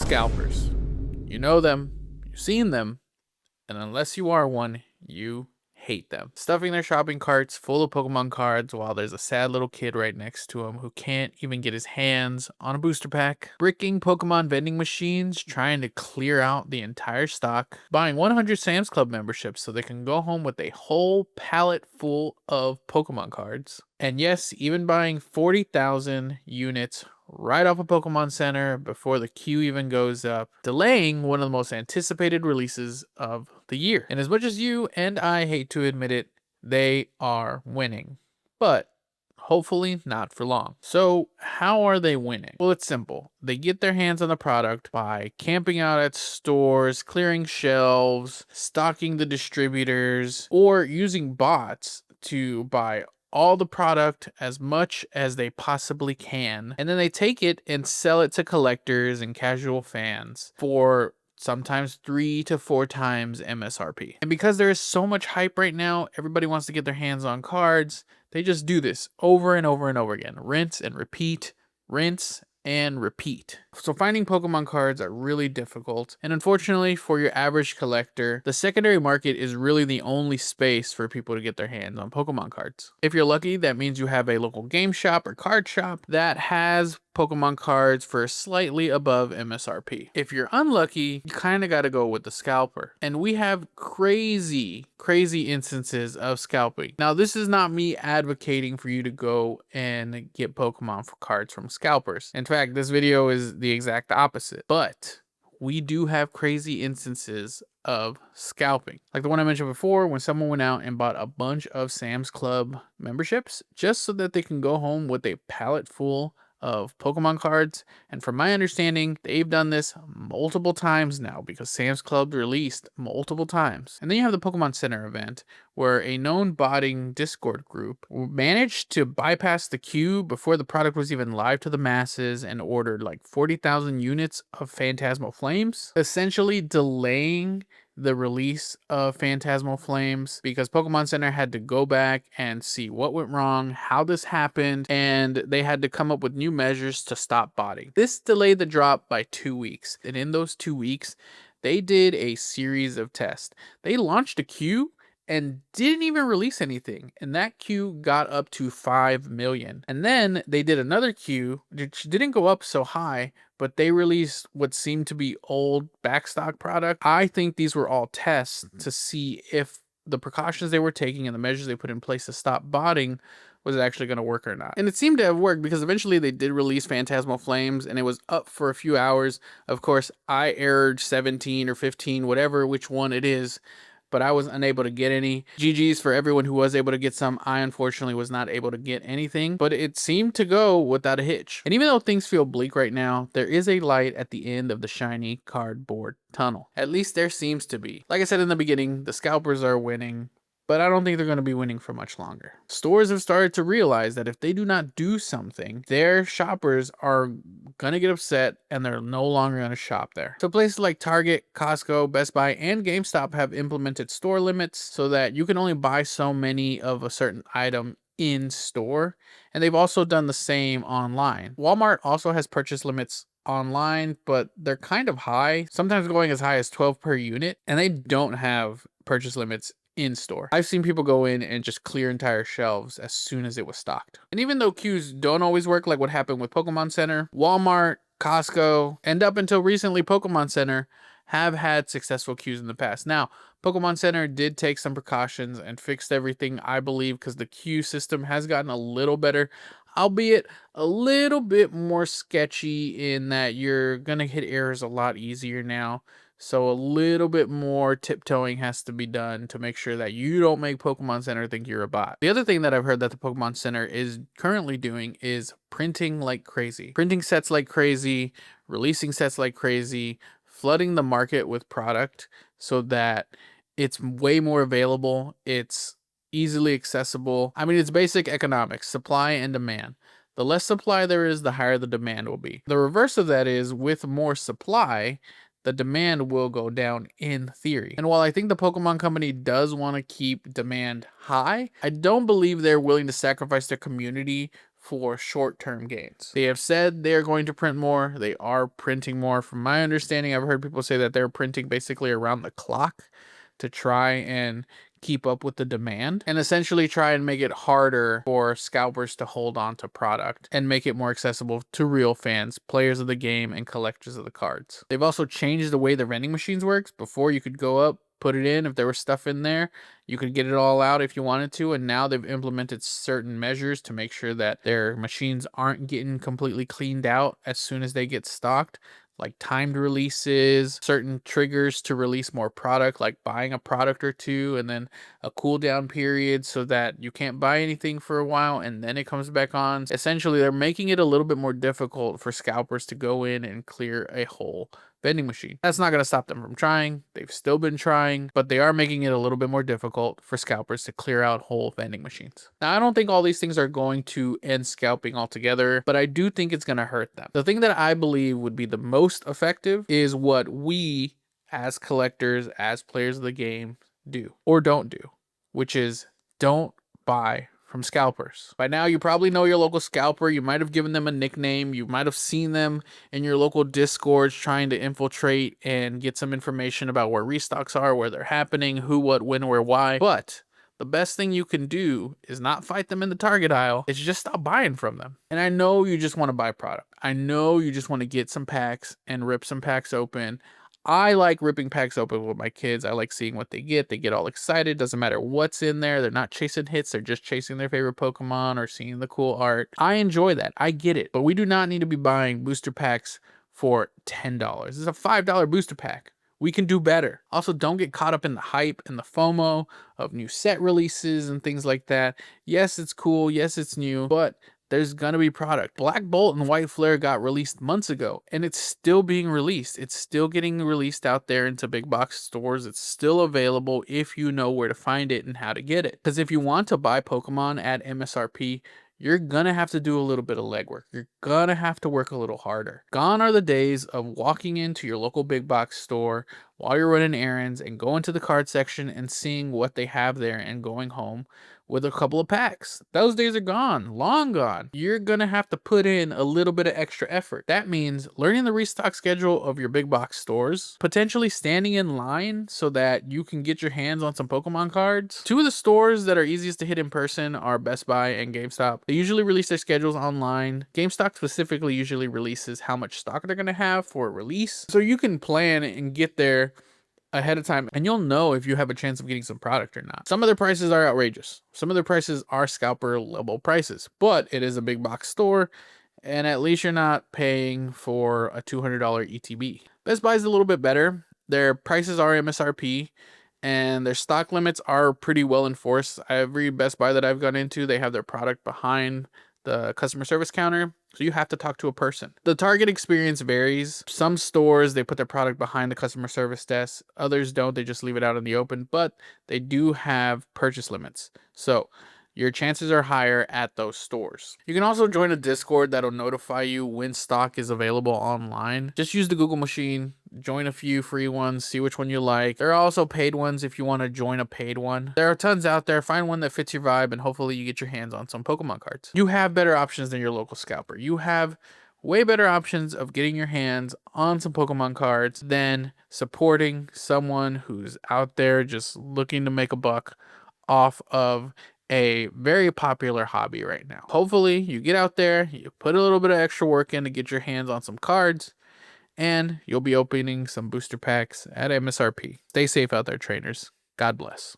Scalpers. You know them, you've seen them, and unless you are one, you hate them. Stuffing their shopping carts full of Pokemon cards while there's a sad little kid right next to him who can't even get his hands on a booster pack. Bricking Pokemon vending machines, trying to clear out the entire stock. Buying 100 Sam's Club memberships so they can go home with a whole pallet full of Pokemon cards. And yes, even buying 40,000 units right off a Pokemon Center before the queue even goes up, delaying one of the most anticipated releases of the year. And as much as you and I hate to admit it, they are winning. But hopefully not for long. So how are they winning? Well, it's simple. They get their hands on the product by camping out at stores, clearing shelves, stocking the distributors, or using bots to buy all the product as much as they possibly can, and then they take it and sell it to collectors and casual fans for sometimes 3 to 4 times MSRP. And because there is so much hype right now, everybody wants to get their hands on cards. They just do this over and over and over again. Rinse and repeat, rinse and repeat. So finding Pokemon cards are really difficult, and unfortunately for your average collector, the secondary market is really the only space for people to get their hands on Pokemon cards. If you're lucky, that means you have a local game shop or card shop that has Pokemon cards for slightly above MSRP. If you're unlucky, you kind of got to go with the scalper. And we have crazy instances of scalping. Now, this is not me advocating for you to go and get Pokemon for cards from scalpers. In fact, this video is the exact opposite. But we do have crazy instances of scalping. Like the one I mentioned before, when someone went out and bought a bunch of Sam's Club memberships just so that they can go home with a pallet full of Pokemon cards. And from my understanding, they've done this multiple times now because Sam's Club released multiple times. And then you have the Pokemon Center event where a known botting Discord group managed to bypass the queue before the product was even live to the masses and ordered like 40,000 units of Phantasmal Flames, essentially delaying the release of Phantasmal Flames because Pokemon Center had to go back and see what went wrong, how this happened, and they had to come up with new measures to stop botting. This delayed the drop by 2 weeks, and in those 2 weeks, they did a series of tests. They launched a queue and didn't even release anything, and that queue got up to 5 million. And then they did another queue, which didn't go up so high, but they released what seemed to be old backstock product. I think these were all tests to see if the precautions they were taking and the measures they put in place to stop botting was actually going to work or not. And it seemed to have worked because eventually they did release Phantasmal Flames and it was up for a few hours. Of course, I errored 17 or 15, whatever, which one it is, but I was unable to get any. GG's for everyone who was able to get some. I unfortunately was not able to get anything, but it seemed to go without a hitch. And even though things feel bleak right now, there is a light at the end of the shiny cardboard tunnel. At least there seems to be. Like I said in the beginning, the scalpers are winning, but I don't think they're going to be winning for much longer. Stores have started to realize that if they do not do something, their shoppers are going to get upset and they're no longer going to shop there. So places like Target, Costco, Best Buy, and GameStop have implemented store limits so that you can only buy so many of a certain item in store. And they've also done the same online. Walmart also has purchase limits online, but they're kind of high, sometimes going as high as 12 per unit, and they don't have purchase limits in store. I've seen people go in and just clear entire shelves as soon as it was stocked. And even though queues don't always work, like what happened with Pokemon Center, Walmart, Costco, and up until recently Pokemon Center have had successful queues in the past. Now, Pokemon Center did take some precautions and fixed everything, I believe, because the queue system has gotten a little better, albeit a little bit more sketchy in that you're gonna hit errors a lot easier now. So a little bit more tiptoeing has to be done to make sure that you don't make Pokemon Center think you're a bot. The other thing that I've heard that the Pokemon Center is currently doing is printing like crazy. Printing sets like crazy, releasing sets like crazy, flooding the market with product so that it's way more available, it's easily accessible. I mean, it's basic economics, supply and demand. The less supply there is, the higher the demand will be. The reverse of that is with more supply, the demand will go down in theory. And while I think the Pokemon Company does want to keep demand high, I don't believe they're willing to sacrifice their community for short-term gains. They have said they are going to print more. They are printing more. From my understanding, I've heard people say that they're printing basically around the clock to try and keep up with the demand and essentially try and make it harder for scalpers to hold on to product and make it more accessible to real fans, players of the game, and collectors of the cards. They've also changed the way the vending machines works. Before, you could go up, put it in. If there was stuff in there, you could get it all out if you wanted to. And now they've implemented certain measures to make sure that their machines aren't getting completely cleaned out as soon as they get stocked, like timed releases, certain triggers to release more product, like buying a product or two, and then a cooldown period so that you can't buy anything for a while and then it comes back on. Essentially, they're making it a little bit more difficult for scalpers to go in and clear a whole vending machine. That's not going to stop them from trying. They've still been trying, but they are making it a little bit more difficult for scalpers to clear out whole vending machines. Now, I don't think all these things are going to end scalping altogether, but I do think it's going to hurt them. The thing that I believe would be the most effective is what we as collectors, as players of the game, do or don't do, which is don't buy from scalpers. By now, you probably know your local scalper. You might have given them a nickname. You might have seen them in your local discords trying to infiltrate and get some information about where restocks are, where they're happening, who, what, when, where, why. But the best thing you can do is not fight them in the target aisle. It's just stop buying from them. And I know you just want to buy product. I know you just want to get some packs and rip some packs open. I like ripping packs open with my kids. I like seeing what they get. They get all excited. Doesn't matter what's in there. They're not chasing hits. They're just chasing their favorite Pokemon or seeing the cool art. I enjoy that. I get it. But we do not need to be buying booster packs for $10. This is a $5 booster pack. We can do better. Also, don't get caught up in the hype and the FOMO of new set releases and things like that. Yes, it's cool. Yes, it's new. But there's gonna be product. Black Bolt and White Flare got released months ago, and it's still being released. It's still getting released out there into big box stores. It's still available if you know where to find it and how to get it. Because if you want to buy Pokemon at MSRP, you're gonna have to do a little bit of legwork. You're gonna have to work a little harder. Gone are the days of walking into your local big box store while you're running errands and going to the card section and seeing what they have there and going home with a couple of packs. Those days are gone, long gone. You're gonna have to put in a little bit of extra effort. That means learning the restock schedule of your big box stores, potentially standing in line so that you can get your hands on some Pokemon cards. Two of the stores that are easiest to hit in person are Best Buy and GameStop. They usually release their schedules online. GameStop specifically usually releases how much stock they're gonna have for a release, so you can plan and get there ahead of time and you'll know if you have a chance of getting some product or not. Some of their prices are outrageous. Some of their prices are scalper level prices, but it is a big box store and at least you're not paying for a $200 ETB. Best Buy is a little bit better. Their prices are MSRP and their stock limits are pretty well enforced. Every Best Buy that I've gone into, they have their product behind the customer service counter, so you have to talk to a person. The Target experience varies. Some stores, they put their product behind the customer service desk. Others don't. They just leave it out in the open, but they do have purchase limits. So your chances are higher at those stores. You can also join a Discord that'll notify you when stock is available online. Just use the Google machine, join a few free ones, see which one you like. There are also paid ones if you want to join a paid one. There are tons out there. Find one that fits your vibe and hopefully you get your hands on some Pokemon cards. You have better options than your local scalper. You have way better options of getting your hands on some Pokemon cards than supporting someone who's out there just looking to make a buck off of a very popular hobby right now. Hopefully you get out there, you put a little bit of extra work in to get your hands on some cards, and you'll be opening some booster packs at MSRP. Stay safe out there, trainers. God bless.